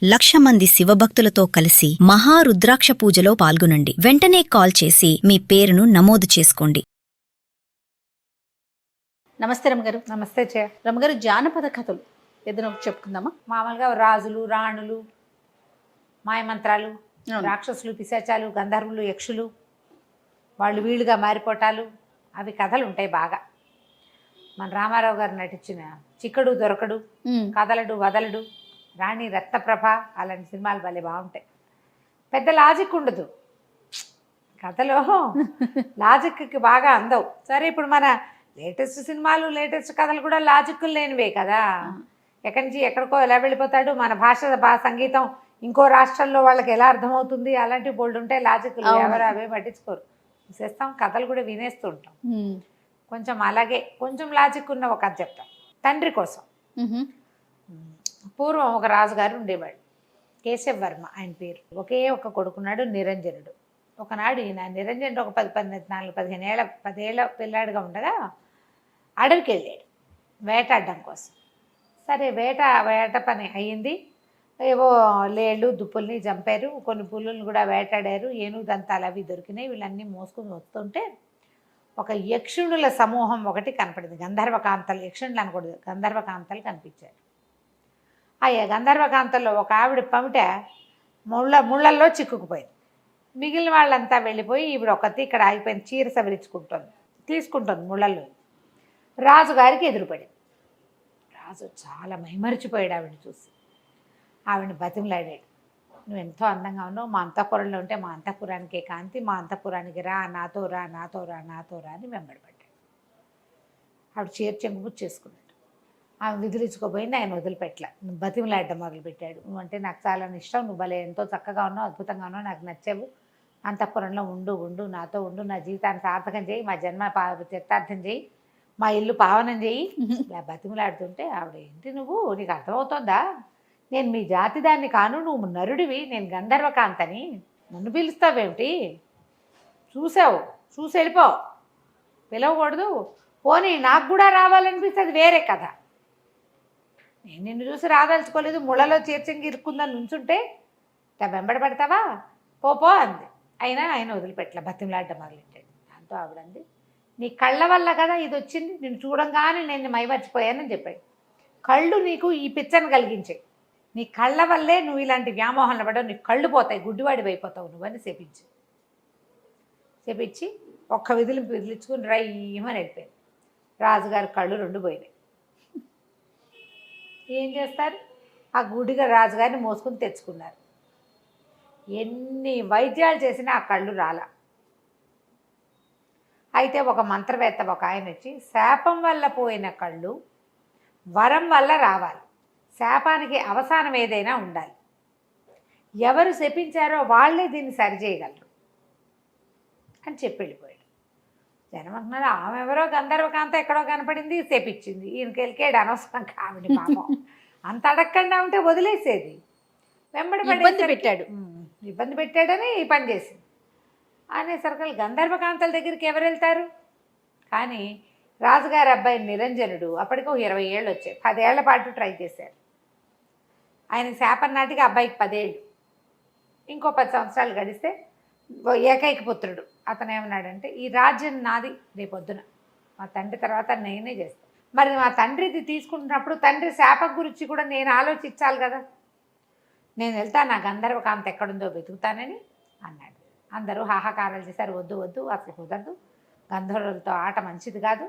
1,00,000 మంది శివభక్తులతో కలిసి మహారుద్రాక్ష పూజలో పాల్గొనండి. వెంటనే కాల్ చేసి మీ పేరును నమోదు చేసుకోండి. నమస్తే రమ్మగారు. నమస్తే చే రమ్మగారు, జానపద కథలు ఏదైనా ఒకటి చెప్పుకుందామా? మామూలుగా రాజులు రాణులు మాయమంత్రాలు అవును. రాక్షసులు పిశాచాలు గంధర్వులు యక్షులు వాళ్ళు వీళ్ళుగా మారిపోటాలు అవి కథలు ఉంటాయి బాగా. మన రామారావు గారు నటించిన చిక్కడు దొరకడు కదలడు వదలడు రాణి రత్నప్రభ అలాంటి సినిమాలు భలే బాగుంటాయి. పెద్ద లాజిక్ ఉండదు కథలో, లాజిక్కి బాగా అందవు. సరే ఇప్పుడు మన లేటెస్ట్ సినిమాలు లేటెస్ట్ కథలు కూడా లాజిక్లు లేనివే కదా. ఎక్కడి నుంచి ఎక్కడికో ఎలా వెళ్ళిపోతాడు, మన భాష సంగీతం ఇంకో రాష్ట్రాల్లో వాళ్ళకి ఎలా అర్థమవుతుంది, అలాంటివి బోల్డ్ ఉంటాయి లాజిక్లు. ఎవరు అవే పట్టించుకోరు, చూసేస్తాం. కథలు కూడా వినేస్తూ ఉంటాం. కొంచెం అలాగే కొంచెం లాజిక్ ఉన్న ఒక కథ చెప్తాం. తండ్రి కోసం. పూర్వం ఒక రాజుగారు ఉండేవాడు, కేశవ వర్మ ఆయన పేరు. ఒకే ఒక కొడుకున్నాడు, నిరంజనుడు. ఒకనాడు ఈయన నిరంజనుడు ఒక 10 ఏళ్ళ పిల్లాడిగా ఉండగా అడవికి వెళ్ళాడు వేటాడడం కోసం. సరే వేట పని అయ్యింది. ఏవో లేళ్ళు దుప్పుల్ని చంపారు, కొన్ని పులుల్ని కూడా వేటాడారు, ఏనుగు దంతాలు అవి దొరికినాయి. వీళ్ళన్నీ మోసుకుని వస్తుంటే ఒక యక్షుణుల సమూహం ఒకటి కనపడింది. గంధర్వకాంతలు, యక్షుణులు అనకూడదు, గంధర్వకాంతలు కనిపించారు. ఆ గంధర్వకాంతల్లో ఒక ఆవిడ పమిట ముళ్ళల్లో చిక్కుకుపోయింది. మిగిలిన వాళ్ళంతా వెళ్ళిపోయి ఈవిడ ఒకటి ఇక్కడ ఆగిపోయింది, చీర సవరించుకుంటుంది, తీసుకుంటుంది ముళ్ళల్లో. రాజుగారికి ఎదురుపడింది. రాజు చాలా మైమరిచిపోయాడు ఆవిడని చూసి. ఆవిడని బతిమలాడాడు, నువ్వు ఎంతో అందంగా ఉన్నావు, మా అంతఃపురంలో ఉంటే మా అంతఃపురానికే కాంతి, మా అంతఃపురానికి రా, నాతో రా, నాతో రా, నాతో రా అని వెంబడపడ్డాడు. ఆవిడ చీర చెంగుబుచ్చి చేసుకున్నాడు. ఆమె విదిలించుకోపోయింది, ఆయన వదిలిపెట్టలే. బతిమలాడడం మొదలుపెట్టాడు. నువ్వంటే నాకు చాలా ఇష్టం, నువ్వు భలే ఎంతో చక్కగా ఉన్నావు, అద్భుతంగా ఉన్నావు, నాకు నచ్చావు, అంతఃపురంలో ఉండు, నాతో ఉండు, నా జీవితాన్ని సార్థకం చేయి, మా జన్మ చరితార్థం చేయి, మా ఇల్లు పావనం చేయి. ఇలా బతిమలాడుతుంటే ఆవిడ, ఏంటి నువ్వు, నీకు అర్థమవుతోందా, నేను మీ జాతి దాన్ని కాను, నువ్వు నరుడివి, నేను గంధర్వకాంతని, నన్ను పిలుస్తావేమిటి, చూసి వెళ్ళిపో, పిలవకూడదు, పోనీ నాకు కూడా రావాలనిపిస్తే అది వేరే కథ, నేను నిన్ను చూసి రాదలుచుకోలేదు, ముళ్ళలో చీర్చంగి ఇరుక్కుందని నుంచుంటే వెంబడబడతావా, పో అంది. అయినా ఆయన వదిలిపెట్టలే, బతిమలాడడం మొదలెట్టాడు. దాంతో ఆవిడంది, నీ కళ్ళ వల్ల కదా ఇది వచ్చింది, నిన్ను చూడంగానే నేను మైమర్చిపోయానని చెప్పాడు. కళ్ళు నీకు ఈ పిచ్చని కలిగించాయి, నీ కళ్ళ వల్లే నువ్వు ఇలాంటి వ్యామోహంలో పడ్డావు, నీ కళ్ళు పోతాయి, గుడ్డివాడివి అయిపోతావు నువ్వని చెప్పించి ఒక్క విదిలించుకుని రయ్యమని వెళ్ళిపోయింది. రాజుగారి కళ్ళు 2 పోయినాయి. ఏం చేస్తారు, ఆ గుడిగా రాజుగారిని మోసుకుని తెచ్చుకున్నారు. ఎన్ని వైద్యాలు చేసినా ఆ కళ్ళు రాల. అయితే ఒక మంత్రవేత్త ఒక ఆయన వచ్చి, శాపం వల్ల పోయిన కళ్ళు వరం వల్ల రావాలి, శాపానికి అవసానం ఏదైనా ఉండాలి, ఎవరు శపించారో వాళ్ళే దీన్ని సరిచేయగలరు అని చెప్పి వెళ్ళిపోయాడు. జనం అంటున్నారు, ఆమె ఎవరో గంధర్వకాంత ఎక్కడో కనపడింది, శపించింది, ఈయనకి వెళ్ళాడు, అనవసరం కావిడి పాపం, అంత అడగకుండా ఉంటే వదిలేసేది. ఇబ్బంది పెట్టాడని ఈ పని చేసింది అనేసరికి గంధర్వకాంతల దగ్గరికి ఎవరు వెళ్తారు. కానీ రాజుగారి అబ్బాయి నిరంజనుడు అప్పటికి 20 ఏళ్ళు వచ్చాయి, 10 ఏళ్ల పాటు ట్రై చేశారు. ఆయన శాపం నాటికి అబ్బాయికి 10 ఏళ్ళు, ఇంకో 10 సంవత్సరాలు గడిస్తే ఏకైక పుత్రుడు. అతను ఏమన్నాడంటే, ఈ రాజ్యం నాది రేపొద్దున, మా తండ్రి తర్వాత నేనే చేస్తాను. మరి మా తండ్రిది తీసుకుంటున్నప్పుడు తండ్రి శాపం గురించి కూడా నేను ఆలోచించాలి కదా, నేను వెళ్తాను, నా గంధర్వకాంత ఎక్కడుందో వెతుకుతానని అన్నాడు. అందరూ హాహాకారాలు చేశారు, వద్దు అసలు కుదరదు, గంధర్వులతో ఆట మంచిది కాదు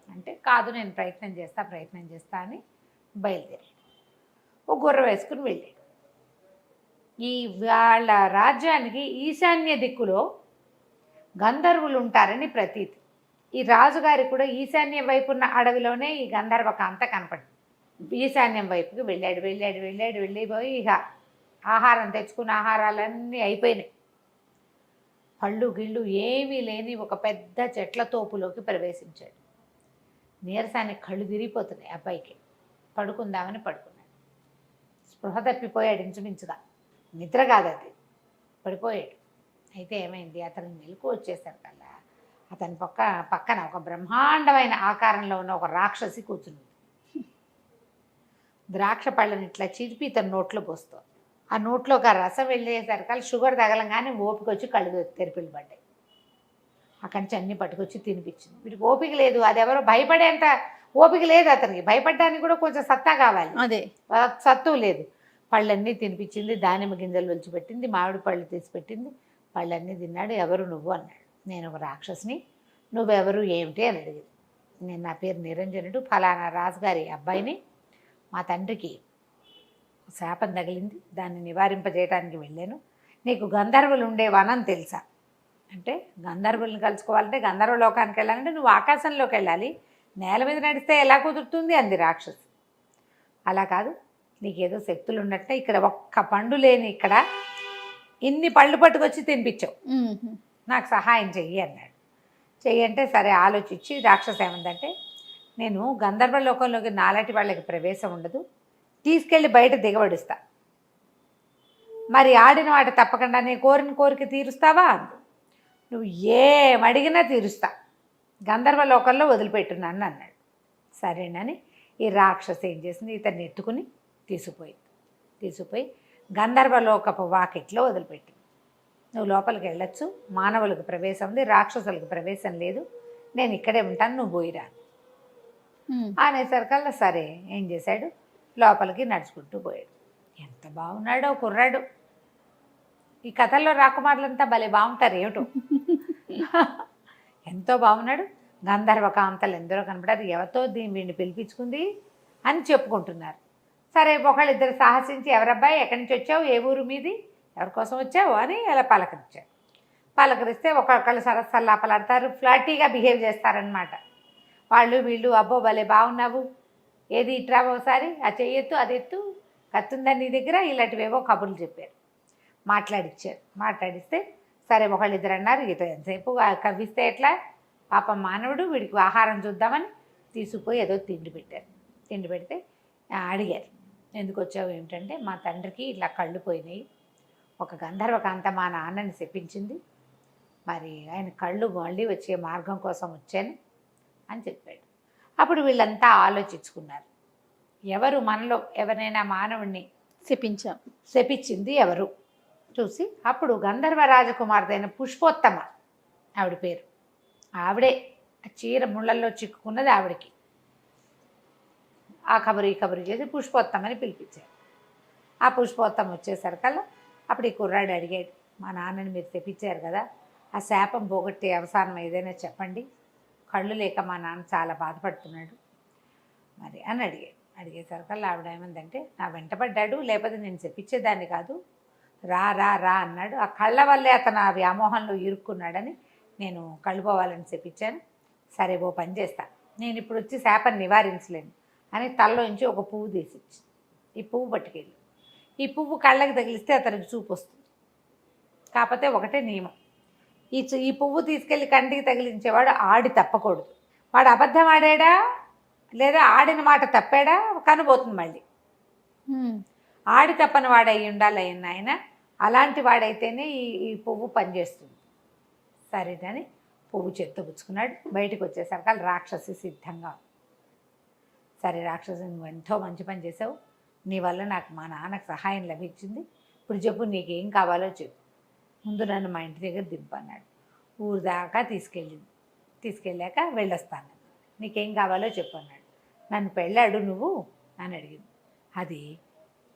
అంటే, కాదు నేను ప్రయత్నం చేస్తా అని బయలుదేరాడు. ఓ గుర్ర వేసుకుని వెళ్ళాడు. ఈ వాళ్ళ రాజ్యానికి ఈశాన్య దిక్కులో గంధర్వులు ఉంటారని ప్రతీతి. ఈ రాజుగారికి కూడా ఈశాన్యం వైపు ఉన్న అడవిలోనే ఈ గంధర్వకాంత కనపడింది. ఈశాన్యం వైపుకి వెళ్ళిపోయి ఇక ఆహారం తెచ్చుకున్న ఆహారాలన్నీ అయిపోయినాయి. పళ్ళు గిళ్ళు ఏమీ లేని ఒక పెద్ద చెట్ల తోపులోకి ప్రవేశించాడు. నీరసానికి కళ్ళు తిరిగిపోతున్నాయి అబ్బాయికి. పడుకుందామని పడుకున్నాడు. స్పృహ తప్పిపోయాడు, ఇంచుమించుగా నిద్ర కాదు అది, పడిపోయాడు. అయితే ఏమైంది, అతనికి మెలకు వచ్చేసరి కల్లా అతని పక్కన ఒక బ్రహ్మాండమైన ఆకారంలో ఉన్న ఒక రాక్షసి కూర్చుంది. ద్రాక్ష పళ్ళని ఇట్లా చిరిపి తన నోట్లో పోస్తుంది. ఆ నోట్లోకి ఆ రసం వెళ్ళేసరికి షుగర్ తగలంగానే ఓపిక వచ్చి కళ్ళు తెరిపిల్లు పడ్డాయి. అక్కడి నుంచి అన్నీ పట్టుకొచ్చి తినిపించింది. వీడికి ఓపిక లేదు, అది ఎవరో భయపడేంత ఓపిక లేదు అతనికి. భయపడడానికి కూడా కొంచెం సత్తా కావాలి, అదే సత్తు లేదు. పళ్ళన్నీ తినిపించింది, దానిమ్మ గింజలు ఒలిచిపెట్టింది, మామిడి పళ్ళు తీసి పెట్టింది. పళ్ళన్నీ తిన్నాడు. ఎవరు నువ్వు అన్నాడు. నేను ఒక రాక్షసిని, నువ్వెవరు ఏమిటి అని అడిగింది. నేను నా పేరు నిరంజనుడు, ఫలానా రాజుగారి అబ్బాయిని. మా తండ్రికి శాపం తగిలింది, దాన్ని నివారింపజేయడానికి వెళ్ళాను. నీకు గంధర్వులు ఉండే వనం తెలుసా అంటే, గంధర్వులను కలుసుకోవాలంటే గంధర్వ లోకానికి వెళ్ళాలంటే నువ్వు ఆకాశంలోకి వెళ్ళాలి, నేల మీద నడిస్తే ఎలా కుదురుతుంది అంది రాక్షసి. అలా కాదు, నీకేదో శక్తులు ఉన్నట్టే, ఇక్కడ ఒక్క పండు లేని ఇక్కడ ఇన్ని పళ్ళు పట్టుకొచ్చి తినిపించావు, నాకు సహాయం చెయ్యి అన్నాడు. చెయ్యంటే సరే ఆలోచించి రాక్షసి ఏమందంటే, నేను గంధర్వ లోకంలోకి నాలాంటి వాళ్ళకి ప్రవేశం ఉండదు, తీసుకెళ్ళి బయట దిగబడిస్తా, మరి ఆడిన వాటి తప్పకుండా నేను కోరిన కోరిక తీరుస్తావా అందు. నువ్వు ఏమడిగినా తీరుస్తా, గంధర్వ లోకంలో వదిలిపెట్టున్నాను అన్నాడు. సరేనని ఈ రాక్షసి ఏం చేసింది, ఇతన్ని ఎత్తుకుని తీసుకుపోయి గంధర్వలోకపు వాకిట్లో వదిలిపెట్టింది. నువ్వు లోపలికి వెళ్ళొచ్చు, మానవులకు ప్రవేశం ఉంది, రాక్షసులకు ప్రవేశం లేదు, నేను ఇక్కడే ఉంటాను, నువ్వు పోయిరా అనేసరికల్లా సరే ఏం చేశాడు, లోపలికి నడుచుకుంటూ పోయాడు. ఎంత బాగున్నాడో కుర్రాడు. ఈ కథల్లో రాకుమారులంతా భలే బాగుంటారు ఏమిటో. ఎంతో బాగున్నాడు. గంధర్వ కాంతలు ఎందరో కనపడారు. ఎవరితో వీడిని పిలిపించుకుంది అని చెప్పుకుంటున్నారు. సరే ఒకళ్ళిద్దరు సాహసించి, ఎవరబ్బాయి ఎక్కడి నుంచి వచ్చావు, ఏ ఊరు మీది, ఎవరి కోసం వచ్చావు అని అలా పలకరించారు. పలకరిస్తే ఒకళ్ళు సరస్సల్లాపలాడతారు, ఫ్లాటీగా బిహేవ్ చేస్తారనమాట. వాళ్ళు వీళ్ళు, అబ్బో భలే బాగున్నావు, ఏది ఇట్రావో ఒకసారి, ఆ చెయ్యెత్తు అది ఎత్తు, కత్తుందని నీ దగ్గర, ఇలాంటివేవో కబుర్లు చెప్పారు. మాట్లాడిస్తే సరే ఒకళ్ళిద్దరు అన్నారు, ఇటు ఎంతసేపు కవ్విస్తే ఎట్లా, పాపం మానవుడు, వీడికి ఆహారం చూద్దామని తీసుకుపోయి ఏదో తిండి పెట్టారు. తిండి పెడితే అడిగారు, ఎందుకు వచ్చావు ఏమిటంటే, మా తండ్రికి ఇట్లా కళ్ళు పోయినాయి, ఒక గంధర్వకాంత మా నాన్నని శపించింది, మరి ఆయన కళ్ళు మళ్ళీ వచ్చే మార్గం కోసం వచ్చాను అని చెప్పాడు. అప్పుడు వీళ్ళంతా ఆలోచించుకున్నారు, ఎవరు మనలో ఎవరైనా మానవుణ్ణి శపించింది ఎవరు చూసి, అప్పుడు గంధర్వ రాజకుమార్తె అయిన పుష్పోత్తమ, ఆవిడ పేరు, ఆవిడే చీర ముళ్ళల్లో చిక్కుకున్నది ఆవిడకి. ఆ కబురు ఈ కబురు చేసి పుష్పోత్తమని పిలిపించారు. ఆ పుష్పోత్తమ వచ్చేసరికల్లా అప్పుడు ఈ కుర్రాడు అడిగాడు, మా నాన్నని మీరు తెప్పించారు కదా, ఆ శాపం పోగొట్టే అవసానం ఏదైనా చెప్పండి, కళ్ళు లేక మా నాన్న చాలా బాధపడుతున్నాడు మరి అని అడిగేసరికల్లా ఆవిడ ఏమందంటే, నా వెంటబడ్డాడు, లేకపోతే నేను చెప్పించేదాన్ని కాదు, రా రా రా అన్నాడు, ఆ కళ్ళ వల్లే అతను ఆ వ్యామోహంలో ఇరుక్కున్నాడని నేను కళ్ళు పోవాలని చెప్పించాను. సరే ఓ పని చేస్తా, నేను ఇప్పుడు వచ్చి శాపాన్ని నివారించలేను అని తలలోంచి ఒక పువ్వు తీసిచ్చి, ఈ పువ్వు పట్టుకెళ్ళి, ఈ పువ్వు కళ్ళకి తగిలిస్తే అతనికి చూపు వస్తుంది. కాకపోతే ఒకటే నియమం, ఈ పువ్వు తీసుకెళ్ళి కంటికి తగిలించేవాడు ఆడి తప్పకూడదు. వాడు అబద్ధం ఆడాడా లేదా ఆడిన మాట తప్పాడా కనబోతుంది మళ్ళీ. ఆడి తప్పని వాడై ఉండాలి ఆయన, అలాంటి వాడైతేనే ఈ పువ్వు పనిచేస్తుంది. సరేనని పువ్వు చేత్తో పుచ్చుకున్నాడు. బయటకు వచ్చేసరికి రాక్షసి సిద్ధంగా. సరే రాక్షసి, నువ్వు ఎంతో మంచి పని చేసావు, నీ వల్ల నాకు మా నాన్నకు సహాయం లభించింది, ఇప్పుడు చెప్పు నీకేం కావాలో చెప్పు, ముందు నన్ను మా ఇంటి దగ్గర దింపన్నాడు. ఊరు దాకా తీసుకెళ్ళాక వెళ్ళొస్తాను, నీకేం కావాలో చెప్పు అన్నాడు. నన్ను పెళ్ళాడు నువ్వు అని అడిగింది. అది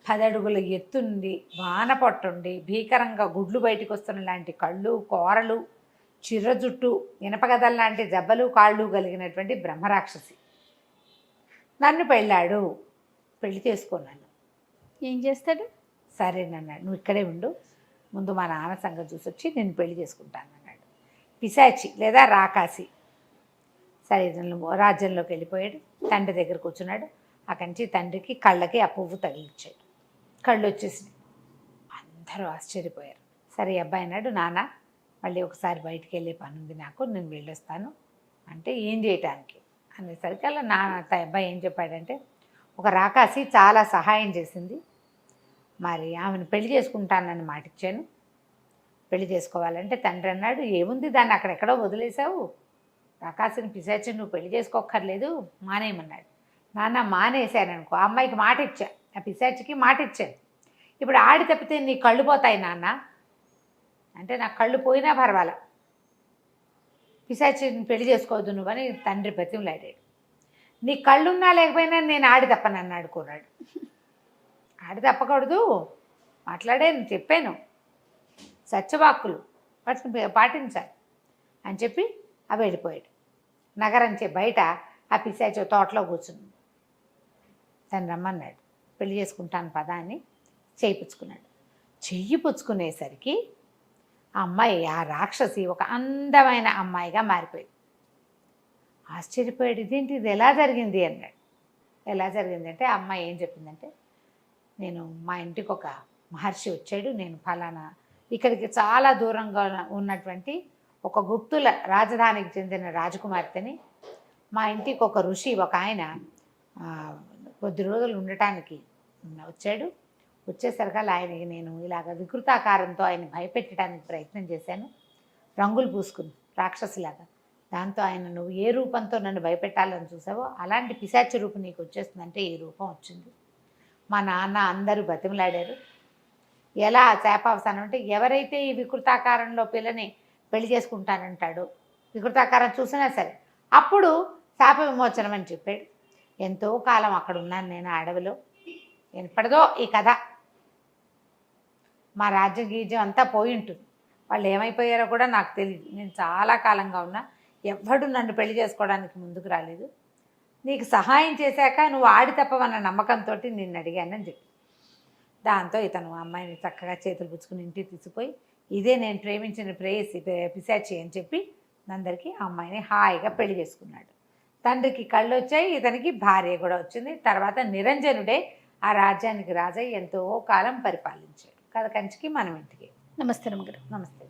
10 అడుగుల ఎత్తుండి, వాన పొట్టుండి, భీకరంగా గుడ్లు బయటకు వస్తున్న లాంటి కళ్ళు, కోరలు, చిర్ర జుట్టు, ఇనపగదల లాంటి జబ్బలు కాళ్ళు కలిగినటువంటి బ్రహ్మరాక్షసి. నన్ను పెళ్ళాడు, పెళ్లి చేసుకున్నాను. ఏం చేస్తాడు? సరేనన్నాడు, నువ్వు ఇక్కడే ఉండు, ముందు మా నాన్న సంగతి చూసి వచ్చి నేను పెళ్లి చేసుకుంటాను అన్నాడు. పిశాచి లేదా రాకాసి. సరే రాజ్యంలోకి వెళ్ళిపోయాడు, తండ్రి దగ్గర కూర్చున్నాడు. అక్కడి నుంచి తండ్రికి కళ్ళకి ఆ పువ్వు తగిలించాడు. కళ్ళు వచ్చేసినాయి. అందరూ ఆశ్చర్యపోయారు. సరే అబ్బాయి అన్నాడు, నాన్న మళ్ళీ ఒకసారి బయటికి వెళ్ళే పని ఉంది నాకు, నేను వెళ్ళొస్తాను అంటే, ఏం చేయటానికి అనేసరికి అలా నాన్న అబ్బాయి ఏం చెప్పాడంటే, ఒక రాకాసి చాలా సహాయం చేసింది, మరి ఆమెను పెళ్లి చేసుకుంటానని మాటిచ్చాను, పెళ్లి చేసుకోవాలంటే తండ్రి అన్నాడు, ఏముంది దాన్ని అక్కడెక్కడో వదిలేసావు, రాకాసిని పిశాచిని నువ్వు పెళ్లి చేసుకోక్కర్లేదు, మానేయమన్నాడు. నాన్న మానేశాను అనుకో, ఆ అమ్మాయికి మాట ఇచ్చా, ఆ పిశాచికి మాట ఇచ్చాను, ఇప్పుడు ఆడి తప్పితే నీ కళ్ళు పోతాయి నాన్న అంటే, నాకు కళ్ళు పోయినా పర్వాలా, పిశాచిని పెళ్లి చేసుకోవద్దు నువ్వని తండ్రి బతిమలాడాడు. నీ కళ్ళున్నా లేకపోయినా నేను ఆడి తప్పనన్నాడు కుర్రాడు. ఆడి తప్పకూడదు, మాట్లాడాను, చెప్పాను, సత్యవాక్కులు పాటించాలి అని చెప్పి అవి వెళ్ళిపోయాడు. నగరం బయట ఆ పిశాచి తోటలో కూర్చుంది. తను రమ్మన్నాడు, పెళ్లి చేసుకుంటాను పదా అని చేయిపుచ్చుకున్నాడు. చెయ్యి పుచ్చుకునేసరికి ఆ అమ్మాయి, ఆ రాక్షసి ఒక అందమైన అమ్మాయిగా మారిపోయింది. ఆశ్చర్యపోయాడు, ఇదేంటి, ఇది ఎలా జరిగింది అన్నాడు. ఎలా జరిగిందంటే ఆ అమ్మాయి ఏం చెప్పిందంటే, నేను మా ఇంటికి ఒక మహర్షి వచ్చాడు, నేను ఫలానా ఇక్కడికి చాలా దూరంగా ఉన్నటువంటి ఒక గుప్తుల రాజధానికి చెందిన రాజకుమార్తెని, మా ఇంటికి ఒక ఋషి ఒక ఆయన కొద్ది రోజులు ఉండటానికి వచ్చాడు. వచ్చేసరికల్లా ఆయనకి నేను ఇలాగ వికృతాకారంతో ఆయన భయపెట్టడానికి ప్రయత్నం చేశాను, రంగులు పూసుకుంది రాక్షసిలాగా. దాంతో ఆయన, నువ్వు ఏ రూపంతో నన్ను భయపెట్టాలని చూసావో అలాంటి పిశాచి రూపం నీకు వచ్చేస్తుందంటే ఈ రూపం వచ్చింది. మా నాన్న అందరూ బతిమలాడారు. ఎలా శాపావసానం అంటే, ఎవరైతే ఈ వికృతాకారంలో పిల్లని పెళ్లి చేసుకుంటానంటాడో, వికృతాకారం చూసినా సరే, అప్పుడు శాప విమోచనం అని చెప్పాడు. ఎంతో కాలం అక్కడ ఉన్నాను నేను ఆ అడవిలో. ఎప్పటిదో ఈ కథ, మా రాజ్యం గీజ్యం అంతా పోయి ఉంటుంది. వాళ్ళు ఏమైపోయారో కూడా నాకు తెలియదు. నేను చాలా కాలంగా ఉన్నా, ఎవ్వడు నన్ను పెళ్లి చేసుకోవడానికి ముందుకు రాలేదు. నీకు సహాయం చేశాక నువ్వు ఆడి తప్పవన్న నమ్మకంతో నిన్ను అడిగానని చెప్పి, దాంతో ఇతను అమ్మాయిని చక్కగా చేతులు పుచ్చుకుని ఇంటికి తీసుకుపోయి, ఇదే నేను ప్రేమించిన ప్రేయసి పిశాచి అని చెప్పి అందరికీ ఆ అమ్మాయిని హాయిగా పెళ్లి చేసుకున్నాడు. తండ్రికి కళ్ళు వచ్చాయి, ఇతనికి భార్య కూడా వచ్చింది. తర్వాత నిరంజనుడే ఆ రాజ్యానికి రాజై ఎంతో కాలం పరిపాలించాడు. కథ కంచికి మనం ఇంటికి. నమస్తే రమ్మగారు. నమస్తే.